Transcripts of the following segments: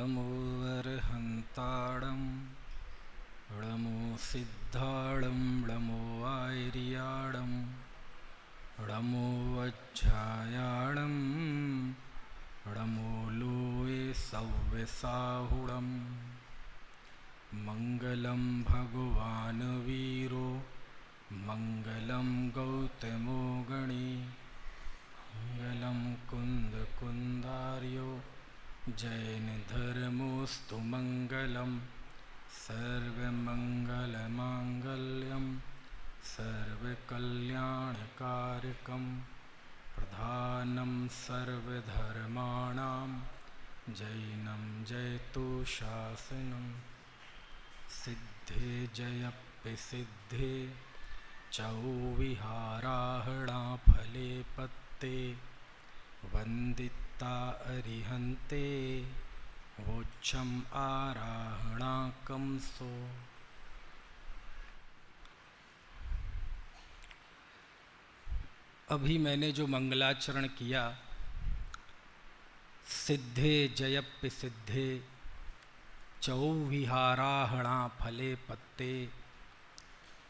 ळमोऽर्हन्ताडं ळमो सिद्धाडं ळमो आयर्याडं ळमो वज्झायाडं ळमो लोये सव्यसाहुडं मङ्गलं भगवान् वीरो मङ्गलं गौतमो गणी मङ्गलं कुन्दकुन्दार्यो जैनधर्मोऽस्तु मङ्गलं सर्वमङ्गलमाङ्गल्यं सर्वकल्याणकारकं प्रधानं सर्वधर्माणां जैनं जयतु सिद्धे जयप्पि सिद्धे चौ विहाराहणा फले पत्ते वन्दिता अरिहन्ते वोच्छम् आराहणा कंसो। अभी मैंने जो मंगलाचरण किया, सिद्धे जयप्पि सिद्धे चौ विहाराहणा फले पत्ते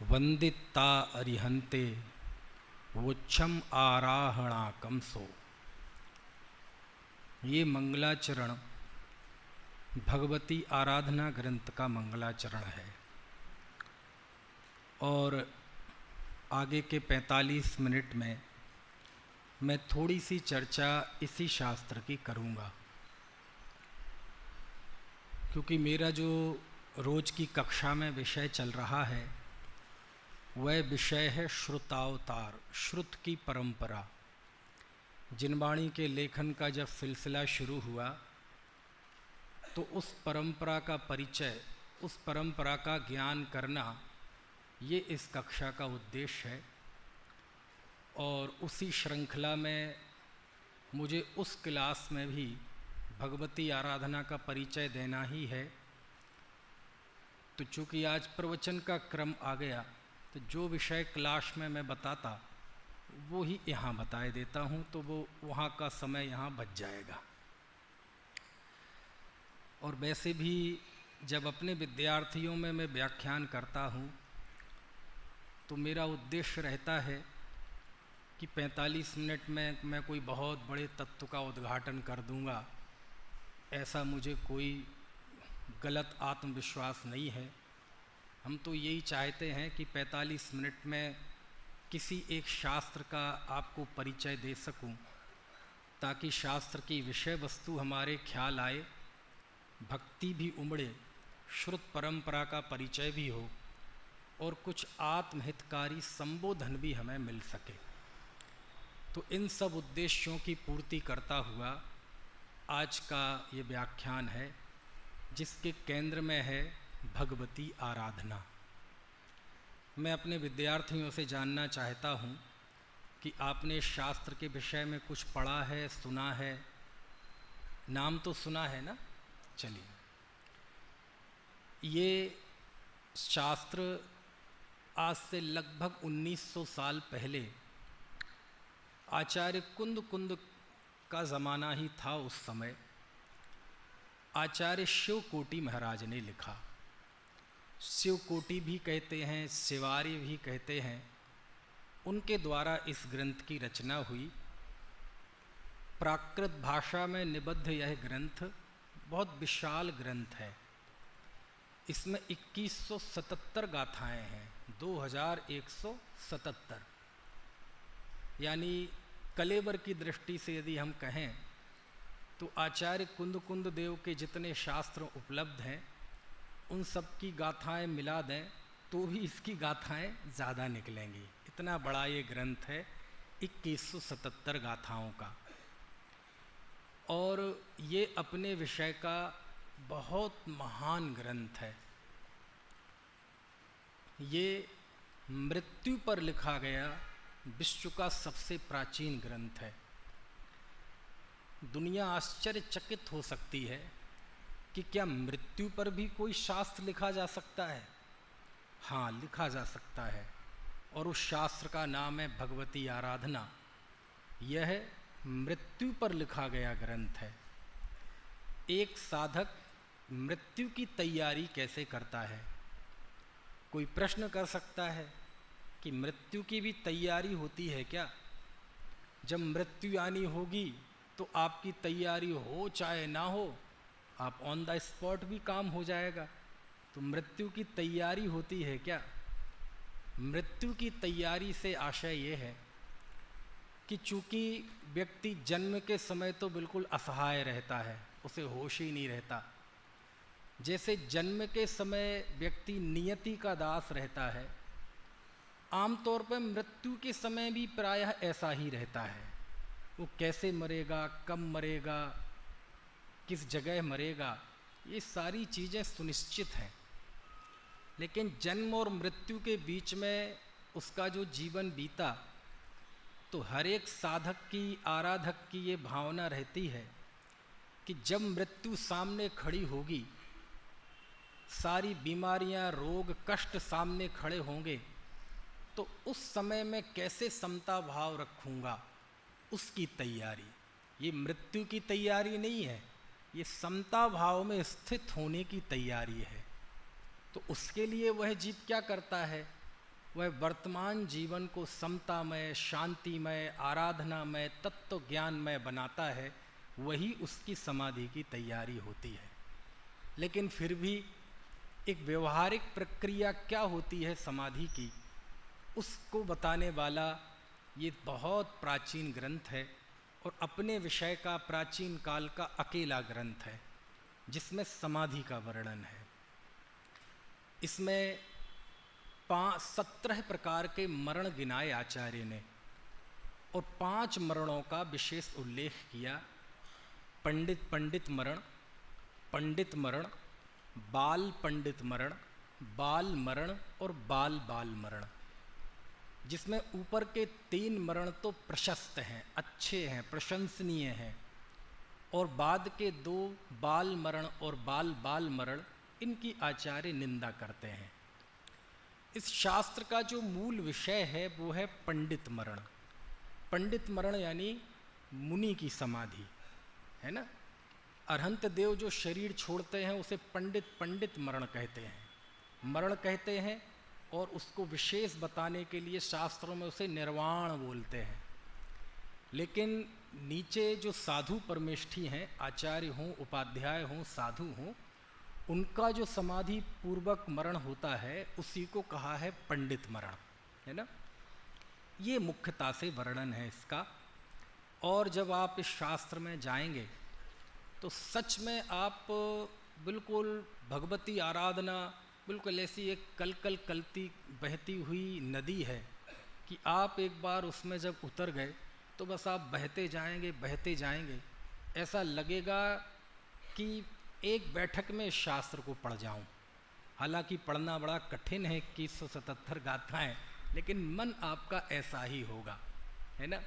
वंदिता अरिहंते वोच्छम आराहणा कंसो। ये मंगलाचरण भगवती आराधना ग्रंथ का मंगलाचरण है और आगे के 45 मिनट में मैं थोड़ी सी चर्चा इसी शास्त्र की करूँगा, क्योंकि मेरा जो रोज की कक्षा में विषय चल रहा है वह विषय है श्रुतावतार, श्रुत की परंपरा। जिनवाणी के लेखन का जब सिलसिला शुरू हुआ तो उस परंपरा का परिचय, उस परंपरा का ज्ञान करना ये इस कक्षा का उद्देश्य है। और उसी श्रृंखला में मुझे उस क्लास में भी भगवती आराधना का परिचय देना ही है। तो चूँकि आज प्रवचन का क्रम आ गया तो जो विषय क्लास में मैं बताता वो ही यहाँ बताए देता हूँ, तो वो वहाँ का समय यहाँ बच जाएगा। और वैसे भी जब अपने विद्यार्थियों में मैं व्याख्यान करता हूँ तो मेरा उद्देश्य रहता है कि 45 मिनट में मैं कोई बहुत बड़े तत्व का उद्घाटन कर दूँगा, ऐसा मुझे कोई गलत आत्मविश्वास नहीं है। हम तो यही चाहते हैं कि 45 मिनट में किसी एक शास्त्र का आपको परिचय दे सकूं, ताकि शास्त्र की विषय वस्तु हमारे ख्याल आए, भक्ति भी उमड़े, श्रुत परंपरा का परिचय भी हो और कुछ आत्महितकारी संबोधन भी हमें मिल सके। तो इन सब उद्देश्यों की पूर्ति करता हुआ आज का ये व्याख्यान है, जिसके केंद्र में है भगवती आराधना। मैं अपने विद्यार्थियों से जानना चाहता हूँ कि आपने शास्त्र के विषय में कुछ पढ़ा है, सुना है? नाम तो सुना है ना? चलिए, ये शास्त्र आज से लगभग 1900 साल पहले आचार्य कुंद का ज़माना ही था। उस समय आचार्य शिवकोटि महाराज ने लिखा। शिवकोटि भी कहते हैं, शिवारी भी कहते हैं। उनके द्वारा इस ग्रंथ की रचना हुई। प्राकृत भाषा में निबद्ध यह ग्रंथ बहुत विशाल ग्रंथ है। इसमें 2177 गाथाएं हैं, 2177। यानी कलेवर की दृष्टि से यदि हम कहें तो आचार्य कुंद देव के जितने शास्त्र उपलब्ध हैं उन सब की गाथाएं मिला दें तो भी इसकी गाथाएं ज़्यादा निकलेंगी। इतना बड़ा ये ग्रंथ है, 2177 गाथाओं का। और ये अपने विषय का बहुत महान ग्रंथ है। ये मृत्यु पर लिखा गया विश्व का सबसे प्राचीन ग्रंथ है। दुनिया आश्चर्यचकित हो सकती है कि क्या मृत्यु पर भी कोई शास्त्र लिखा जा सकता है? हाँ, लिखा जा सकता है। और उस शास्त्र का नाम है भगवती आराधना। यह मृत्यु पर लिखा गया ग्रंथ है। एक साधक मृत्यु की तैयारी कैसे करता है। कोई प्रश्न कर सकता है कि मृत्यु की भी तैयारी होती है क्या? जब मृत्यु आनी होगी तो आपकी तैयारी हो चाहे ना हो, आप ऑन द स्पॉट भी काम हो जाएगा। तो मृत्यु की तैयारी होती है क्या? मृत्यु की तैयारी से आशय ये है कि चूंकि व्यक्ति जन्म के समय तो बिल्कुल असहाय रहता है, उसे होश ही नहीं रहता। जैसे जन्म के समय व्यक्ति नियति का दास रहता है, आमतौर पर मृत्यु के समय भी प्रायः ऐसा ही रहता है। वो कैसे मरेगा, कब मरेगा, किस जगह मरेगा, ये सारी चीज़ें सुनिश्चित हैं। लेकिन जन्म और मृत्यु के बीच में उसका जो जीवन बीता, तो हर एक साधक की, आराधक की ये भावना रहती है कि जब मृत्यु सामने खड़ी होगी, सारी बीमारियां, रोग, कष्ट सामने खड़े होंगे, तो उस समय में कैसे समता भाव रखूँगा, उसकी तैयारी। ये मृत्यु की तैयारी नहीं है, ये समता भाव में स्थित होने की तैयारी है। तो उसके लिए वह जीव क्या करता है? वह वर्तमान जीवन को समतामय, शांतिमय, आराधनामय, तत्व ज्ञानमय बनाता है। वही उसकी समाधि की तैयारी होती है। लेकिन फिर भी एक व्यवहारिक प्रक्रिया क्या होती है समाधि की, उसको बताने वाला ये बहुत प्राचीन ग्रंथ है और अपने विषय का प्राचीन काल का अकेला ग्रंथ है जिसमें समाधि का वर्णन है। इसमें 17 प्रकार के मरण गिनाए आचार्य ने और 5 मरणों का विशेष उल्लेख किया। पंडित मरण, पंडित मरण, बाल पंडित मरण, बाल मरण और बाल बाल मरण, जिसमें ऊपर के 3 मरण तो प्रशस्त हैं, अच्छे हैं, प्रशंसनीय हैं, और बाद के 2 बाल मरण और बाल बाल मरण, इनकी आचार्य निंदा करते हैं। इस शास्त्र का जो मूल विषय है वो है पंडित मरण। पंडित मरण यानी मुनि की समाधि, है ना। अरहंत देव जो शरीर छोड़ते हैं उसे पंडित मरण कहते हैं, मरण कहते हैं, और उसको विशेष बताने के लिए शास्त्रों में उसे निर्वाण बोलते हैं। लेकिन नीचे जो साधु परमेष्ठी हैं, आचार्य हों, उपाध्याय हों, साधु हों, उनका जो समाधि पूर्वक मरण होता है उसी को कहा है पंडित मरण, है ना। ये मुख्यता से वर्णन है इसका। और जब आप इस शास्त्र में जाएंगे तो सच में आप बिल्कुल भगवती आराधना बिल्कुल ऐसी एक कल कलती बहती हुई नदी है कि आप एक बार उसमें जब उतर गए तो बस आप बहते जाएंगे। ऐसा लगेगा कि एक बैठक में शास्त्र को पढ़ जाऊं। हालांकि पढ़ना बड़ा कठिन है, 2177 गाथाएं, लेकिन मन आपका ऐसा ही होगा, है ना।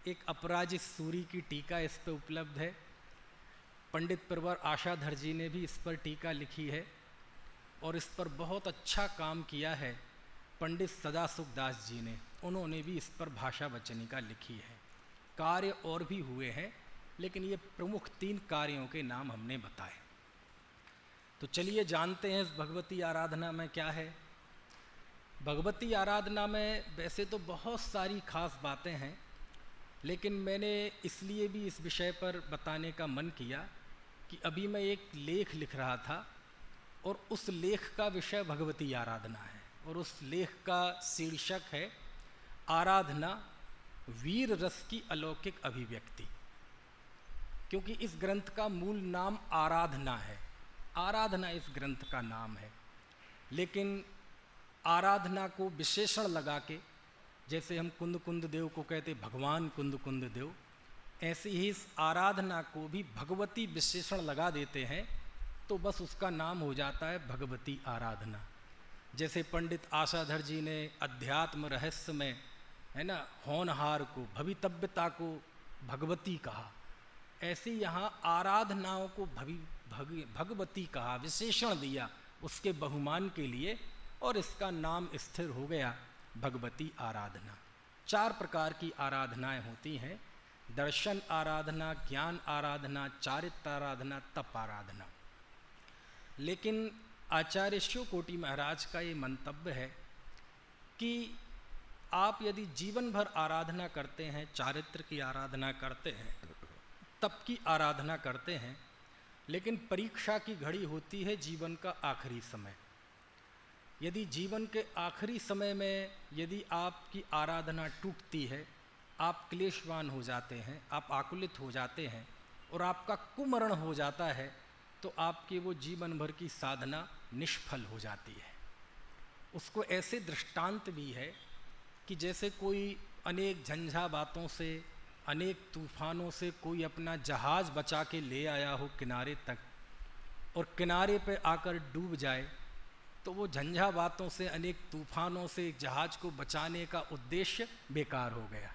एक अपराजित सूरी की टीका इस पर उपलब्ध है। पंडित प्रवर आशाधर जी ने भी इस पर टीका लिखी है और इस पर बहुत अच्छा काम किया है पंडित सदासुखदास जी ने, उन्होंने भी इस पर भाषा वचनिका लिखी है। कार्य और भी हुए हैं, लेकिन ये प्रमुख 3 कार्यों के नाम हमने बताए। तो चलिए जानते हैं इस भगवती आराधना में क्या है। भगवती आराधना में वैसे तो बहुत सारी खास बातें हैं, लेकिन मैंने इसलिए भी इस विषय पर बताने का मन किया कि अभी मैं एक लेख लिख रहा था और उस लेख का विषय भगवती आराधना है, और उस लेख का शीर्षक है आराधना, वीर रस की अलौकिक अभिव्यक्ति। क्योंकि इस ग्रंथ का मूल नाम आराधना है, आराधना इस ग्रंथ का नाम है, लेकिन आराधना को विशेषण लगा के, जैसे हम कुंद देव को कहते भगवान कुंद देव, ऐसे ही इस आराधना को भी भगवती विशेषण लगा देते हैं तो बस उसका नाम हो जाता है भगवती आराधना। जैसे पंडित आशाधर जी ने अध्यात्म रहस्य में, है ना, होनहार को, भवितव्यता को भगवती कहा, ऐसे यहाँ आराधनाओं को भगवती कहा, विशेषण दिया उसके बहुमान के लिए, और इसका नाम स्थिर हो गया भगवती आराधना। 4 प्रकार की आराधनाएं होती हैं: दर्शन आराधना, ज्ञान आराधना, चारित्र आराधना, तप आराधना। लेकिन आचार्य शिव कोटि महाराज का ये मंतव्य है कि आप यदि जीवन भर आराधना करते हैं, चारित्र की आराधना करते हैं, तप की आराधना करते हैं, लेकिन परीक्षा की घड़ी होती है जीवन का आखिरी समय। यदि जीवन के आखिरी समय में यदि आपकी आराधना टूटती है, आप क्लेशवान हो जाते हैं, आप आकुलित हो जाते हैं और आपका कुमरण हो जाता है, तो आपकी वो जीवन भर की साधना निष्फल हो जाती है। उसको ऐसे दृष्टांत भी है कि जैसे कोई अनेक झंझा बातों से, अनेक तूफानों से कोई अपना जहाज़ बचा के ले आया हो किनारे तक, और किनारे पे आकर डूब जाए, तो वो झंझा बातों से, अनेक तूफानों से जहाज़ को बचाने का उद्देश्य बेकार हो गया,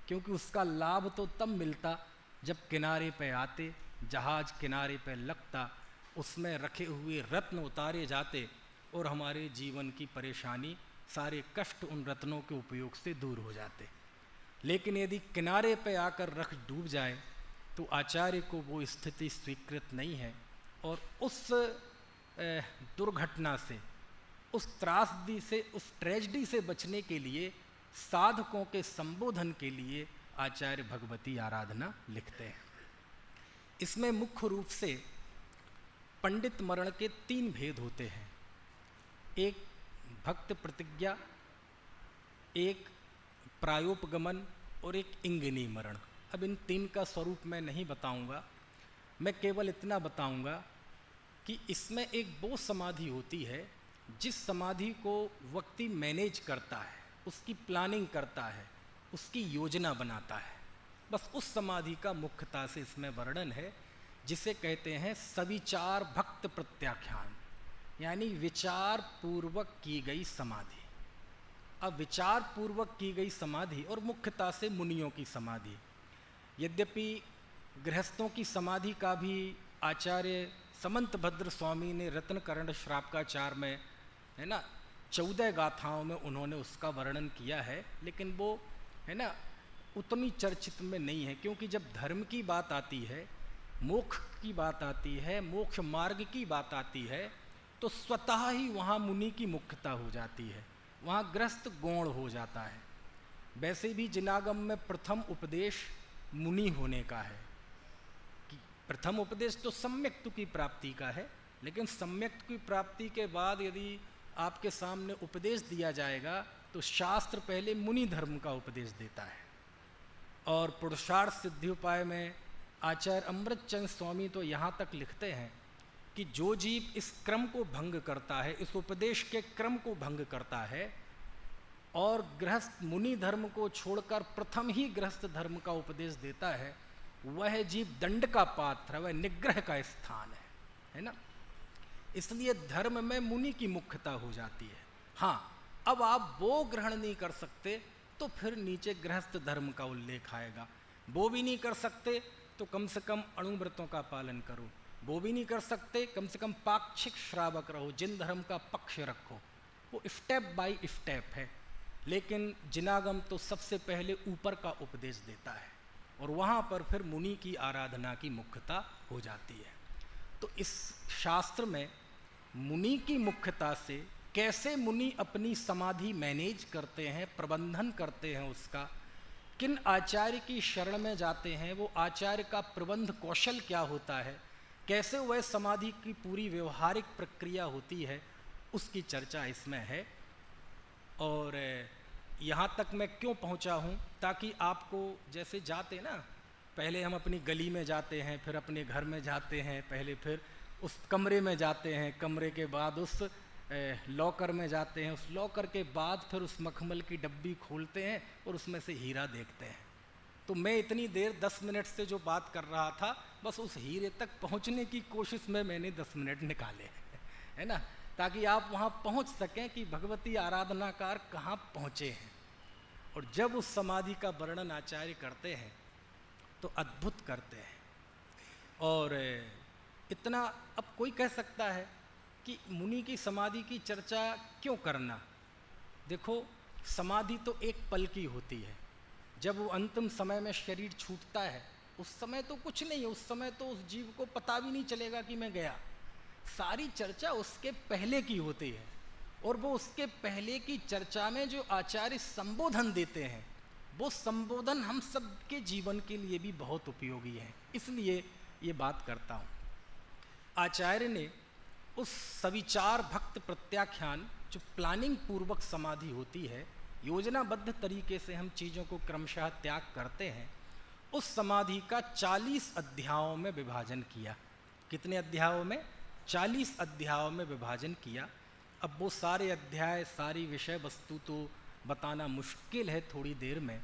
क्योंकि उसका लाभ तो तब मिलता जब किनारे पे आते, जहाज़ किनारे पे लगता, उसमें रखे हुए रत्न उतारे जाते और हमारे जीवन की परेशानी, सारे कष्ट उन रत्नों के उपयोग से दूर हो जाते। लेकिन यदि किनारे पे आकर रख डूब जाए तो आचार्य को वो स्थिति स्वीकृत नहीं है, और उस दुर्घटना से, उस त्रासदी से, उस ट्रेजेडी से बचने के लिए, साधकों के संबोधन के लिए आचार्य भगवती आराधना लिखते हैं। इसमें मुख्य रूप से पंडित मरण के 3 भेद होते हैं, एक भक्त प्रतिज्ञा, एक प्रायोपगमन और एक इंगिनी मरण। अब इन 3 का स्वरूप मैं नहीं बताऊंगा, मैं केवल इतना बताऊंगा कि इसमें एक वो समाधि होती है जिस समाधि को व्यक्ति मैनेज करता है, उसकी प्लानिंग करता है, उसकी योजना बनाता है, बस उस समाधि का मुख्यता से इसमें वर्णन है, जिसे कहते हैं सविचार भक्त प्रत्याख्यान, यानी विचार पूर्वक की गई समाधि। अब विचार पूर्वक की गई समाधि और मुख्यता से मुनियों की समाधि, यद्यपि गृहस्थों की समाधि का भी आचार्य समंत भद्र स्वामी ने रत्नकर्ण श्रावकाचार में, है ना, 14 गाथाओं में उन्होंने उसका वर्णन किया है, लेकिन वो, है ना, उतनी चर्चित में नहीं है, क्योंकि जब धर्म की बात आती है, मोक्ष की बात आती है, मोक्ष मार्ग की बात आती है, तो स्वतः ही वहाँ मुनि की मुख्यता हो जाती है, वहाँ गृहस्थ गौण हो जाता है। वैसे भी जिनागम में प्रथम उपदेश मुनि होने का है, कि प्रथम उपदेश तो सम्यक्तु की प्राप्ति का है, लेकिन सम्यक्तु की प्राप्ति के बाद यदि आपके सामने उपदेश दिया जाएगा तो शास्त्र पहले मुनि धर्म का उपदेश देता है। और पुरुषार्थ सिद्धि उपाय में आचार्य अमृतचंद स्वामी तो यहाँ तक लिखते हैं कि जो जीव इस क्रम को भंग करता है, इस उपदेश के क्रम को भंग करता है और गृहस्थ मुनि धर्म को छोड़कर प्रथम ही गृहस्थ धर्म का उपदेश देता है, वह जीव दंड का पात्र है, वह निग्रह का स्थान है ना। इसलिए धर्म में मुनि की मुख्यता हो जाती है। हाँ, अब आप वो ग्रहण नहीं कर सकते तो फिर नीचे गृहस्थ धर्म का उल्लेख आएगा। वो भी नहीं कर सकते तो कम से कम अणुव्रतों का पालन करो, वो भी नहीं कर सकते कम से कम पाक्षिक श्रावक रहो, जिन धर्म का पक्ष रखो। वो स्टेप बाय स्टेप है, लेकिन जिनागम तो सबसे पहले ऊपर का उपदेश देता है और वहाँ पर फिर मुनि की आराधना की मुख्यता हो जाती है। तो इस शास्त्र में मुनि की मुख्यता से कैसे मुनि अपनी समाधि मैनेज करते हैं, प्रबंधन करते हैं, उसका किन आचार्य की शरण में जाते हैं, वो आचार्य का प्रबंध कौशल क्या होता है, कैसे वह समाधि की पूरी व्यवहारिक प्रक्रिया होती है, उसकी चर्चा इसमें है। और यहाँ तक मैं क्यों पहुँचा हूँ, ताकि आपको जैसे जाते ना, पहले हम अपनी गली में जाते हैं, फिर अपने घर में जाते हैं, पहले फिर उस कमरे में जाते हैं, कमरे के बाद उस लॉकर में जाते हैं, उस लॉकर के बाद फिर उस मखमल की डब्बी खोलते हैं और उसमें से हीरा देखते हैं। तो मैं इतनी देर 10 मिनट से जो बात कर रहा था, बस उस हीरे तक पहुंचने की कोशिश में मैंने 10 मिनट निकाले है ना, ताकि आप वहां पहुंच सकें कि भगवती आराधनाकार कहाँ पहुँचे हैं। और जब उस समाधि का वर्णन आचार्य करते हैं तो अद्भुत करते हैं। और इतना, अब कोई कह सकता है कि मुनि की समाधि की चर्चा क्यों करना। देखो, समाधि तो एक पल की होती है, जब वो अंतिम समय में शरीर छूटता है उस समय तो कुछ नहीं है, उस समय तो उस जीव को पता भी नहीं चलेगा कि मैं गया। सारी चर्चा उसके पहले की होती है, और वो उसके पहले की चर्चा में जो आचार्य संबोधन देते हैं, वो संबोधन हम सब के जीवन के लिए भी बहुत उपयोगी है। इसलिए ये बात करता हूँ। आचार्य ने उस सविचार भक्त प्रत्याख्यान, जो प्लानिंग पूर्वक समाधि होती है, योजनाबद्ध तरीके से हम चीज़ों को क्रमशः त्याग करते हैं, उस समाधि का 40 अध्यायों में विभाजन किया। कितने अध्यायों में? 40 अध्यायों में विभाजन किया। अब वो सारे अध्याय, सारी विषय वस्तु तो बताना मुश्किल है थोड़ी देर में,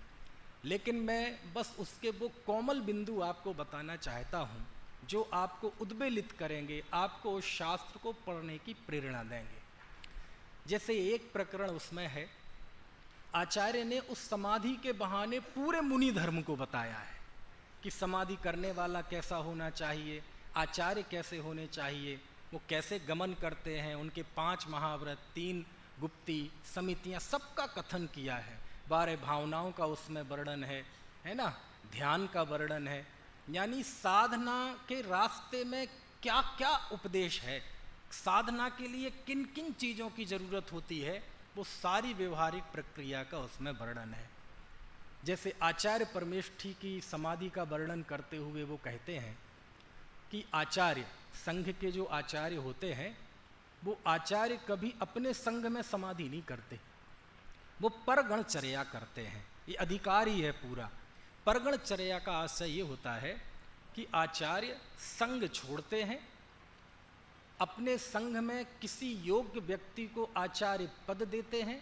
लेकिन मैं बस उसके वो कोमल बिंदु आपको बताना चाहता हूँ जो आपको उद्वेलित करेंगे, आपको उस शास्त्र को पढ़ने की प्रेरणा देंगे। जैसे एक प्रकरण उसमें है, आचार्य ने उस समाधि के बहाने पूरे मुनि धर्म को बताया है कि समाधि करने वाला कैसा होना चाहिए, आचार्य कैसे होने चाहिए, वो कैसे गमन करते हैं, उनके 5 महाव्रत, 3 गुप्ती समितियाँ, सबका कथन किया है। 12 भावनाओं का उसमें वर्णन है ना, ध्यान का वर्णन है, यानी साधना के रास्ते में क्या क्या उपदेश है, साधना के लिए किन किन चीज़ों की ज़रूरत होती है, वो सारी व्यवहारिक प्रक्रिया का उसमें वर्णन है। जैसे आचार्य परमेष्ठी की समाधि का वर्णन करते हुए वो कहते हैं कि आचार्य, संघ के जो आचार्य होते हैं, वो आचार्य कभी अपने संघ में समाधि नहीं करते, वो परगणचर्या करते हैं। ये अधिकार ही है पूरा। परगणचर्या का आशय ये होता है कि आचार्य संघ छोड़ते हैं, अपने संघ में किसी योग्य व्यक्ति को आचार्य पद देते हैं,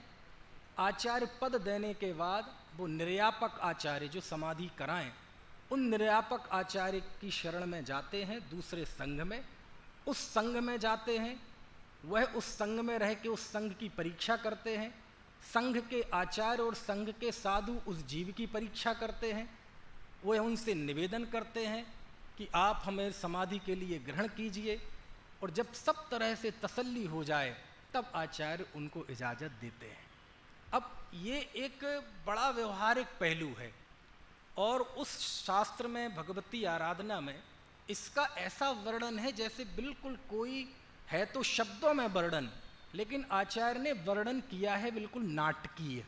आचार्य पद देने के बाद वो निर्यापक आचार्य जो समाधि कराएं, उन निर्यापक आचार्य की शरण में जाते हैं, दूसरे संघ में, उस संघ में जाते हैं, वह उस संघ में रह के उस संघ की परीक्षा करते हैं, संघ के आचार्य और संघ के साधु उस जीव की परीक्षा करते हैं, वह उनसे निवेदन करते हैं कि आप हमें समाधि के लिए ग्रहण कीजिए, और जब सब तरह से तसल्ली हो जाए तब आचार्य उनको इजाज़त देते हैं। अब ये एक बड़ा व्यवहारिक पहलू है, और उस शास्त्र में, भगवती आराधना में, इसका ऐसा वर्णन है जैसे बिल्कुल कोई है तो शब्दों में वर्णन, लेकिन आचार्य ने वर्णन किया है बिल्कुल नाटकीय।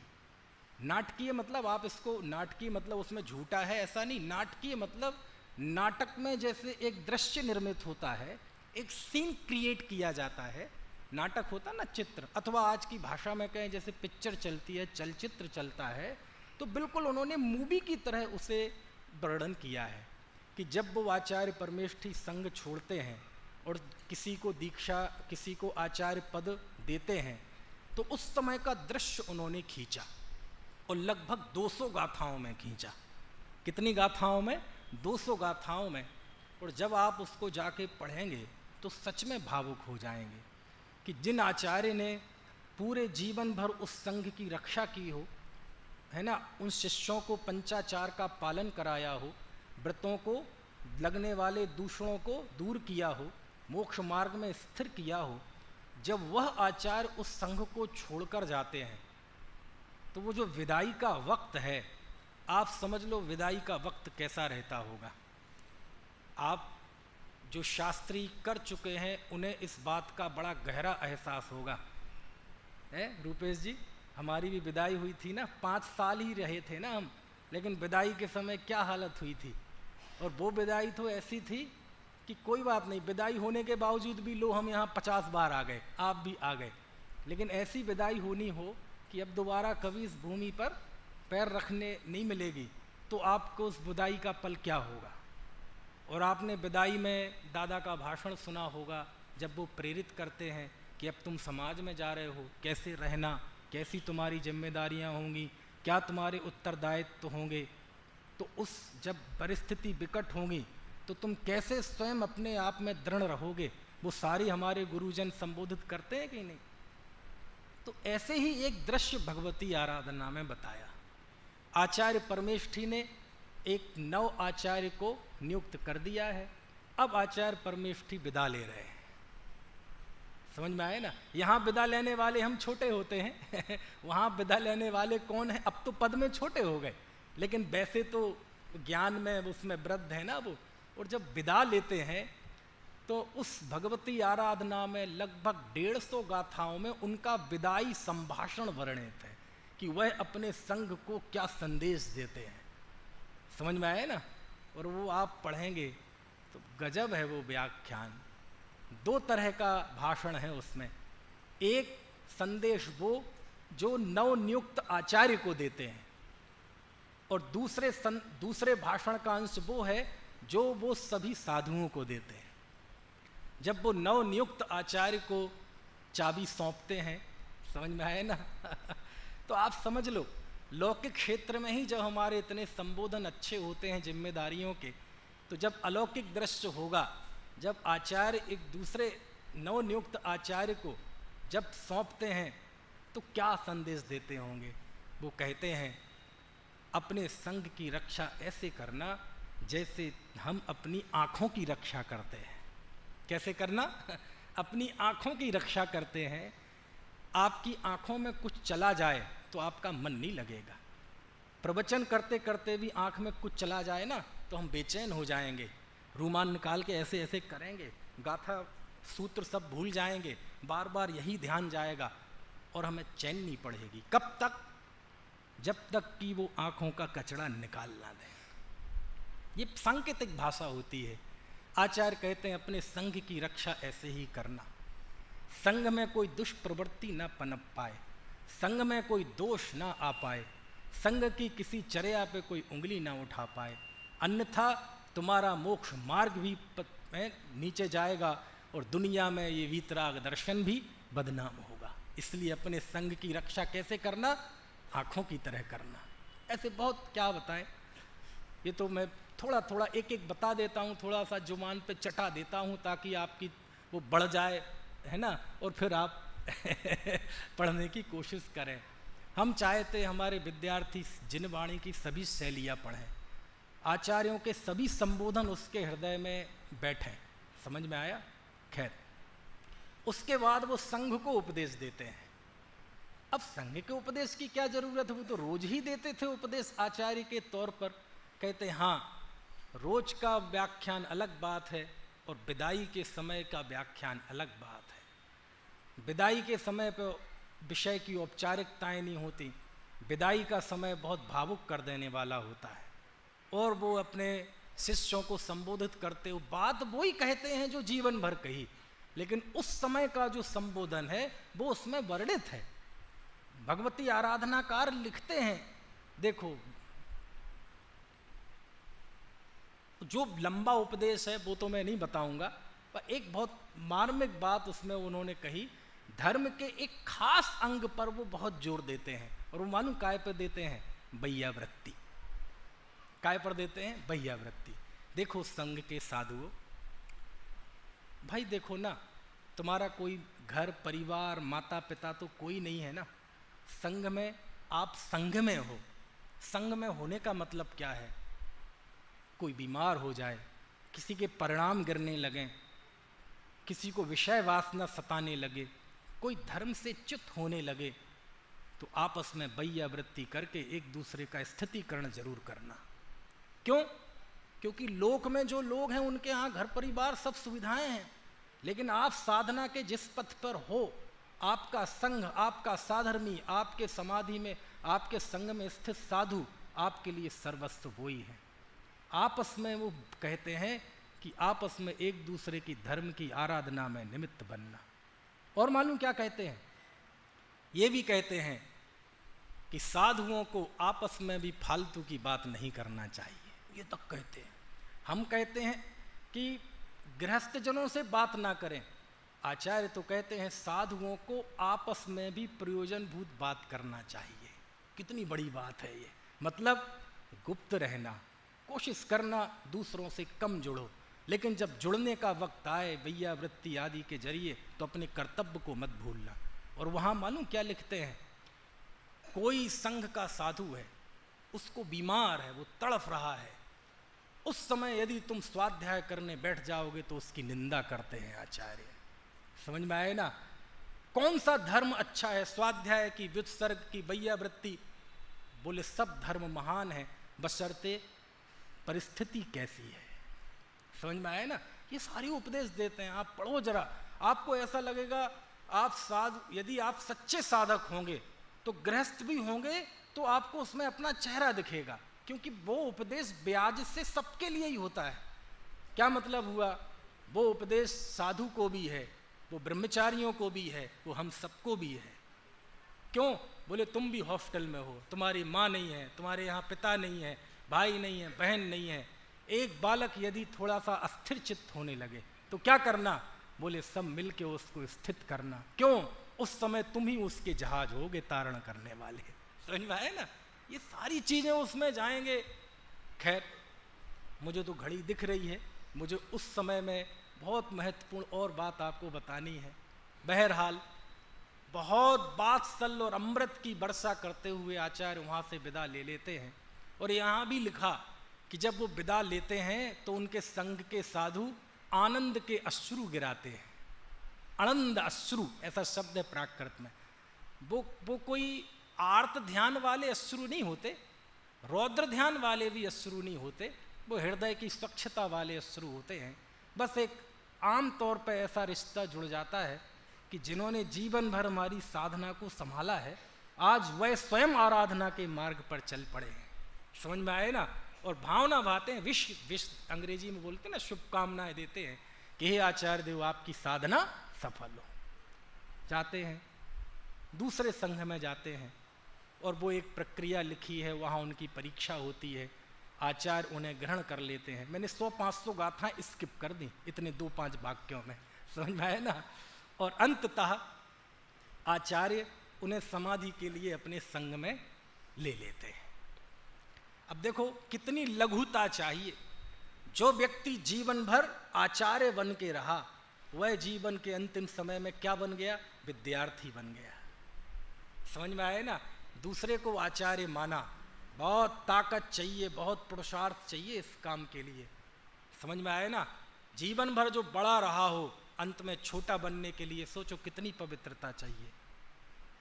नाटकीय मतलब आप इसको, नाटकीय मतलब उसमें झूठा है ऐसा नहीं, नाटकीय मतलब नाटक में जैसे एक दृश्य निर्मित होता है, एक सीन क्रिएट किया जाता है, नाटक होता ना चित्र, अथवा आज की भाषा में कहें जैसे पिक्चर चलती है, चलचित्र चलता है, तो बिल्कुल उन्होंने मूवी की तरह उसे वर्णन किया है कि जब वो आचार्य परमेष्ठी संघ छोड़ते हैं और किसी को दीक्षा, किसी को आचार्य पद देते हैं, तो उस समय का दृश्य उन्होंने खींचा, और लगभग 200 गाथाओं में खींचा। कितनी गाथाओं में? 200 गाथाओं में। और जब आप उसको जाके पढ़ेंगे तो सच में भावुक हो जाएंगे कि जिन आचार्य ने पूरे जीवन भर उस संघ की रक्षा की हो, है ना, उन शिष्यों को पंचाचार का पालन कराया हो, व्रतों को, लगने वाले दूषणों को दूर किया हो, मोक्ष मार्ग में स्थिर किया हो, जब वह आचार्य उस संघ को छोड़कर जाते हैं, तो वो जो विदाई का वक्त है, आप समझ लो विदाई का वक्त कैसा रहता होगा। आप जो शास्त्री कर चुके हैं उन्हें इस बात का बड़ा गहरा एहसास होगा। रूपेश जी, हमारी भी विदाई हुई थी ना, 5 साल ही रहे थे ना हम, लेकिन विदाई के समय क्या हालत हुई थी। और वो विदाई तो ऐसी थी कि कोई बात नहीं, विदाई होने के बावजूद भी लो हम यहाँ 50 बार आ गए, आप भी आ गए, लेकिन ऐसी विदाई होनी हो कि अब दोबारा कभी इस भूमि पर पैर रखने नहीं मिलेगी, तो आपको उस विदाई का पल क्या होगा। और आपने विदाई में दादा का भाषण सुना होगा, जब वो प्रेरित करते हैं कि अब तुम समाज में जा रहे हो, कैसे रहना, कैसी तुम्हारी जिम्मेदारियां होंगी, क्या तुम्हारे उत्तरदायित्व होंगे, तो उस जब परिस्थिति विकट होंगी तो तुम कैसे स्वयं अपने आप में दृढ़ रहोगे, वो सारी हमारे गुरुजन संबोधित करते हैं कि नहीं। तो ऐसे ही एक दृश्य भगवती आराधना में बताया। आचार्य परमेष्ठी ने एक नव आचार्य को नियुक्त कर दिया है, अब आचार्य परमेष्ठी विदा ले रहे हैं। समझ में आए ना, यहाँ विदा लेने वाले हम छोटे होते हैं वहाँ विदा लेने वाले कौन है, अब तो पद में छोटे हो गए, लेकिन वैसे तो ज्ञान में उसमें वृद्ध है ना वो। और जब विदा लेते हैं तो उस भगवती आराधना में लगभग 150 गाथाओं में उनका विदाई संभाषण वर्णित है कि वह अपने संघ को क्या संदेश देते हैं। समझ में आए ना? और वो आप पढ़ेंगे तो गजब है वो व्याख्यान। 2 तरह का भाषण है उसमें। एक संदेश वो जो नवनियुक्त आचार्य को देते हैं, और दूसरे भाषण का अंश वो है जो वो सभी साधुओं को देते हैं। जब वो नवनियुक्त आचार्य को चाबी सौंपते हैं, समझ में आए ना? तो आप समझ लो, लौकिक क्षेत्र में ही जब हमारे इतने संबोधन अच्छे होते हैं जिम्मेदारियों के, तो जब अलौकिक दृश्य होगा, जब आचार्य एक दूसरे नवनियुक्त आचार्य को जब सौंपते हैं तो क्या संदेश देते होंगे। वो कहते हैं अपने संग की रक्षा ऐसे करना जैसे हम अपनी आँखों की रक्षा करते हैं। कैसे करना? अपनी आँखों की रक्षा करते हैं। आपकी आँखों में कुछ चला जाए तो आपका मन नहीं लगेगा। प्रवचन करते करते भी आँख में कुछ चला जाए ना तो हम बेचैन हो जाएंगे, रुमाल निकाल के ऐसे ऐसे करेंगे, गाथा सूत्र सब भूल जाएंगे, बार बार यही ध्यान जाएगा और हमें चैन नहीं पड़ेगी। कब तक? जब तक कि वो आँखों का कचरा निकाल ना दें। ये सांकेतिक भाषा होती है। आचार्य कहते हैं अपने संघ की रक्षा ऐसे ही करना। संघ में कोई दुष्प्रवृत्ति ना पनप पाए, संघ में कोई दोष ना आ पाए, संघ की किसी चर्या पे कोई उंगली ना उठा पाए, अन्यथा तुम्हारा मोक्ष मार्ग भी नीचे जाएगा और दुनिया में ये वीतराग दर्शन भी बदनाम होगा। इसलिए अपने संघ की रक्षा कैसे करना? आँखों की तरह करना। ऐसे बहुत क्या बताएं, ये तो मैं थोड़ा थोड़ा एक एक बता देता हूँ, थोड़ा सा जुबान पे चटा देता हूँ ताकि आपकी वो बढ़ जाए, है ना, और फिर आप पढ़ने की कोशिश करें। हम चाहते हमारे विद्यार्थी जिनवाणी की सभी शैलियाँ पढ़ें, आचार्यों के सभी संबोधन उसके हृदय में बैठें। समझ में आया? खैर, उसके बाद वो संघ को उपदेश देते हैं। अब संघ के उपदेश की क्या जरूरत है, वो तो रोज ही देते थे उपदेश आचार्य के तौर पर। कहते हैं हाँ, रोज का व्याख्यान अलग बात है और विदाई के समय का व्याख्यान अलग बात है। विदाई के समय पर विषय की औपचारिकताएं नहीं होती, विदाई का समय बहुत भावुक कर देने वाला होता है और वो अपने शिष्यों को संबोधित करते हुए बात वही कहते हैं जो जीवन भर कही, लेकिन उस समय का जो संबोधन है वो उसमें वर्णित है। भगवती आराधनाकार लिखते हैं, देखो जो लंबा उपदेश है वो तो मैं नहीं बताऊंगा, पर एक बहुत मार्मिक बात उसमें उन्होंने कही। धर्म के एक खास अंग पर वो बहुत जोर देते हैं, और वो मालूम काय पर देते हैं? बैयावृत्ति। काय पर देते हैं? बैयावृत्ति। देखो संघ के साधुओं, भाई देखो ना, तुम्हारा कोई घर परिवार माता पिता तो कोई नहीं है ना। संघ में आप संघ में हो। संघ में होने का मतलब क्या है? कोई बीमार हो जाए, किसी के परिणाम गिरने लगें, किसी को विषय वासना सताने लगे, कोई धर्म से च्युत होने लगे, तो आपस में बैयावृत्ति करके एक दूसरे का स्थितिकरण जरूर करना। क्यों? क्योंकि लोक में जो लोग हैं उनके यहाँ घर परिवार सब सुविधाएं हैं, लेकिन आप साधना के जिस पथ पर हो, आपका संघ, आपका साधर्मी, आपके समाधि में, आपके संघ में स्थित साधु आपके लिए सर्वस्व वो ही है। आपस में वो कहते हैं कि आपस में एक दूसरे की धर्म की आराधना में निमित्त बनना। और मालूम क्या कहते हैं? ये भी कहते हैं कि साधुओं को आपस में भी फालतू की बात नहीं करना चाहिए, ये तक कहते हैं। हम कहते हैं कि गृहस्थ जनों से बात ना करें, आचार्य तो कहते हैं साधुओं को आपस में भी प्रयोजनभूत बात करना चाहिए। कितनी बड़ी बात है ये। मतलब गुप्त रहना, कोशिश करना दूसरों से कम जुड़ो, लेकिन जब जुड़ने का वक्त आए बैयावृत्ति आदि के जरिए तो अपने कर्तव्य को मत भूलना। और वहाँ मालूम क्या लिखते हैं? कोई संघ का साधु है, उसको बीमार है, वो तड़फ रहा है, उस समय यदि तुम स्वाध्याय करने बैठ जाओगे तो उसकी निंदा करते हैं आचार्य। समझ में आए ना? कौन सा धर्म अच्छा है, स्वाध्याय की, व्युत्सर्ग की, बैयावृत्ति? बोले सब धर्म महान है, बशर्ते परिस्थिति कैसी है। समझ में आए ना? ये सारी उपदेश देते हैं। आप पढ़ो जरा, आपको ऐसा लगेगा यदि आप सच्चे साधक होंगे तो गृहस्थ भी होंगे तो आपको उसमें अपना चेहरा दिखेगा, क्योंकि वो उपदेश ब्याज से सबके लिए ही होता है। क्या मतलब हुआ? वो उपदेश साधु को भी है, वो ब्रह्मचारियों को भी है, वो हम सबको भी है। क्यों? बोले तुम भी हॉस्टल में हो, तुम्हारी माँ नहीं है, तुम्हारे यहाँ पिता नहीं है, भाई नहीं है, बहन नहीं है। एक बालक यदि थोड़ा सा अस्थिर चित्त होने लगे तो क्या करना? बोले सब मिलके उसको स्थित करना। क्यों? उस समय तुम ही उसके जहाज होगे तारण करने वाले। समझ में आए ना? ये सारी चीजें उसमें जाएंगे। खैर, मुझे तो घड़ी दिख रही है, मुझे उस समय में बहुत महत्वपूर्ण और बात आपको बतानी है। बहरहाल बहुत वात्सल्य और अमृत की वर्षा करते हुए आचार्य वहाँ से विदा ले लेते हैं। और यहाँ भी लिखा कि जब वो विदा लेते हैं तो उनके संग के साधु आनंद के अश्रु गिराते हैं। आनंद अश्रु ऐसा शब्द है प्राकृत में। वो कोई आर्त ध्यान वाले अश्रु नहीं होते, रौद्र ध्यान वाले भी अश्रु नहीं होते, वो हृदय की स्वच्छता वाले अश्रु होते हैं। बस एक आम तौर पर ऐसा रिश्ता जुड़ जाता है कि जिन्होंने जीवन भर हमारी साधना को संभाला है, आज वह स्वयं आराधना के मार्ग पर चल पड़े हैं। समझ में आए ना? और भावना भाते हैं, विश अंग्रेजी में बोलते हैं ना, शुभकामनाएं देते हैं कि हे आचार्य देव आपकी साधना सफल हो। जाते हैं, दूसरे संघ में जाते हैं और वो एक प्रक्रिया लिखी है, वहाँ उनकी परीक्षा होती है, आचार्य उन्हें ग्रहण कर लेते हैं। मैंने 100-500 गाथाएं स्किप कर दी इतने 2-5 वाक्यों में। समझ में आए ना? और अंततः आचार्य उन्हें समाधि के लिए अपने संग में ले लेते हैं। अब देखो कितनी लघुता चाहिए। जो व्यक्ति जीवन भर आचार्य बन के रहा, वह जीवन के अंतिम समय में क्या बन गया? विद्यार्थी बन गया। समझ में आए ना? दूसरे को आचार्य माना, बहुत ताकत चाहिए, बहुत पुरुषार्थ चाहिए इस काम के लिए। समझ में आए ना? जीवन भर जो बड़ा रहा हो, अंत में छोटा बनने के लिए सोचो कितनी पवित्रता चाहिए।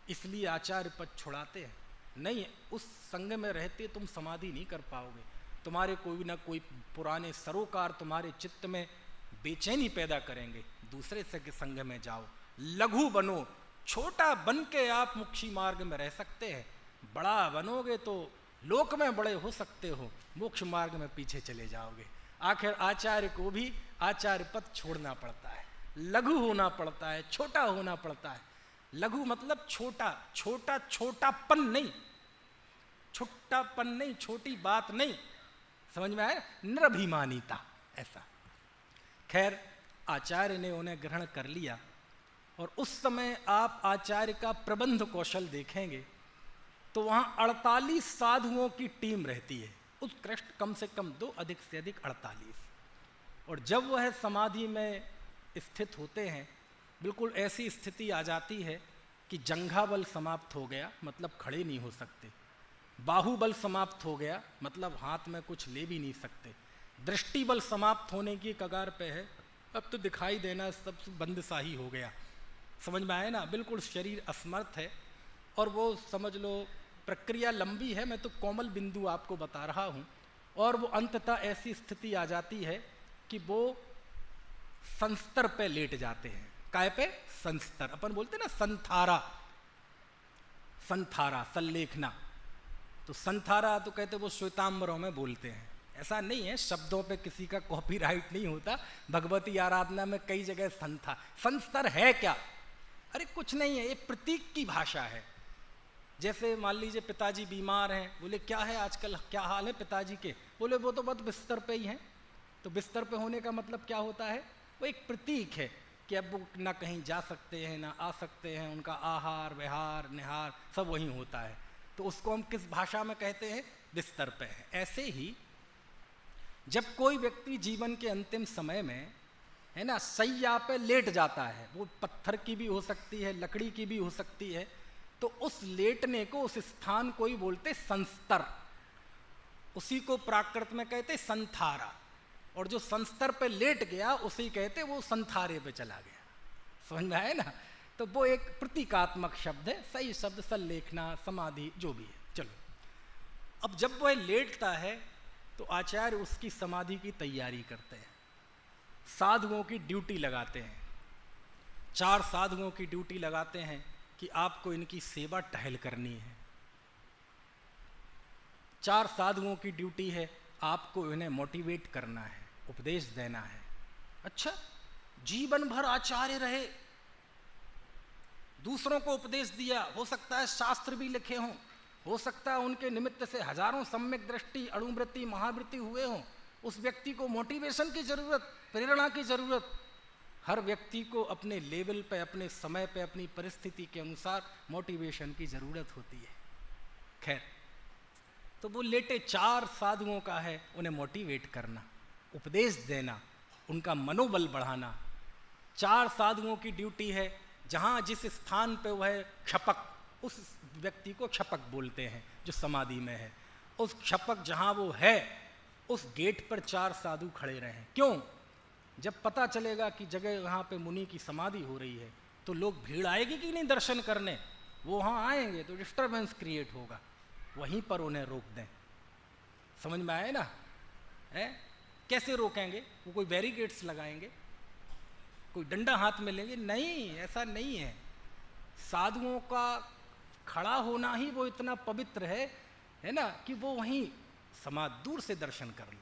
इसलिए आचार्य पद छुड़ाते हैं। नहीं, उस संग में रहते तुम समाधि नहीं कर पाओगे। तुम्हारे कोई ना कोई पुराने सरोकार तुम्हारे चित्त में बेचैनी पैदा करेंगे। दूसरे से संग में जाओ, लघु बनो। छोटा बन के आप मुक्ति मार्ग में रह सकते हैं, बड़ा बनोगे तो लोक में बड़े हो सकते हो, मोक्ष मार्ग में पीछे चले जाओगे। आखिर आचार्य को भी आचार्य पद छोड़ना पड़ता है, लघु होना पड़ता है, छोटा होना पड़ता है। लघु मतलब छोटा, छोटापन नहीं, छोटी बात नहीं। समझ में आया? निरभिमानिता ऐसा। खैर, आचार्य ने उन्हें ग्रहण कर लिया और उस समय आप आचार्य का प्रबंध कौशल देखेंगे तो वहाँ 48 साधुओं की टीम रहती है। उत्कृष्ट कम से कम 2, अधिक से अधिक 48। और जब वह समाधि में स्थित होते हैं, बिल्कुल ऐसी स्थिति आ जाती है कि जंघा बल समाप्त हो गया, मतलब खड़े नहीं हो सकते। बाहुबल समाप्त हो गया, मतलब हाथ में कुछ ले भी नहीं सकते। दृष्टि बल समाप्त होने की कगार पे है, अब तो दिखाई देना सब बंदशाही हो गया। समझ में आए ना? बिल्कुल शरीर असमर्थ है। और वो समझ लो प्रक्रिया लंबी है, मैं तो कोमल बिंदु आपको बता रहा हूँ। और वो अंततः ऐसी स्थिति आ जाती है कि वो संस्तर पे लेट जाते हैं। काय पे? संस्तर। अपन बोलते ना संथारा, संलेखना। तो संथारा तो कहते वो श्वेतांबरों में बोलते हैं। ऐसा नहीं है, शब्दों पे किसी का कॉपीराइट नहीं होता। भगवती आराधना में कई जगह संस्तर है क्या? अरे कुछ नहीं है, ये प्रतीक की भाषा है। जैसे मान लीजिए पिताजी बीमार हैं, बोले क्या है आजकल, क्या हाल है पिताजी के? बोले वो तो बस बिस्तर पे ही हैं। तो बिस्तर पे होने का मतलब क्या होता है? वो एक प्रतीक है कि अब वो ना कहीं जा सकते हैं ना आ सकते हैं, उनका आहार विहार निहार सब वहीं होता है। तो उसको हम किस भाषा में कहते हैं? बिस्तर पे है। ऐसे ही जब कोई व्यक्ति जीवन के अंतिम समय में, है ना, सैया पे लेट जाता है, वो पत्थर की भी हो सकती है, लकड़ी की भी हो सकती है, तो उस लेटने को, उस स्थान को ही बोलते संस्तर। उसी को प्राकृत में कहते संथारा। और जो संस्तर पे लेट गया उसी कहते वो संथारे पे चला गया। समझ में आया ना? तो वो एक प्रतीकात्मक शब्द है, सही शब्द संलेखना, समाधि, जो भी है। चलो, अब जब वह लेटता है तो आचार्य उसकी समाधि की तैयारी करते हैं। साधुओं की ड्यूटी लगाते हैं, 4 साधुओं की ड्यूटी लगाते हैं कि आपको इनकी सेवा टहल करनी है। 4 साधुओं की ड्यूटी है आपको इन्हें मोटिवेट करना है, उपदेश देना है। अच्छा, जीवन भर आचार्य रहे, दूसरों को उपदेश दिया, हो सकता है शास्त्र भी लिखे हों, हो सकता है उनके निमित्त से हजारों सम्यक दृष्टि, अणुवृत्ति, महावृत्ति हुए हों। उस व्यक्ति को मोटिवेशन की जरूरत, प्रेरणा की जरूरत, हर व्यक्ति को अपने लेवल पे, अपने समय पे, अपनी परिस्थिति के अनुसार मोटिवेशन की जरूरत होती है। खैर, तो वो लेटे 4 साधुओं का है उन्हें मोटिवेट करना, उपदेश देना, उनका मनोबल बढ़ाना। 4 साधुओं की ड्यूटी है, जहाँ जिस स्थान पे वह क्षपक, उस व्यक्ति को क्षपक बोलते हैं जो समाधि में है, उस क्षपक जहाँ वो है उस गेट पर 4 साधु खड़े रहें। क्यों? जब पता चलेगा कि जगह यहाँ पे मुनि की समाधि हो रही है तो लोग भीड़ आएगी कि नहीं दर्शन करने, वो वहाँ आएंगे तो डिस्टर्बेंस क्रिएट होगा, वहीं पर उन्हें रोक दें। समझ में आए ना? है कैसे रोकेंगे? वो कोई बैरिकेड्स लगाएंगे, कोई डंडा हाथ में लेंगे? नहीं, ऐसा नहीं है। साधुओं का खड़ा होना ही वो इतना पवित्र है ना, कि वो वहीं दूर से दर्शन कर लो।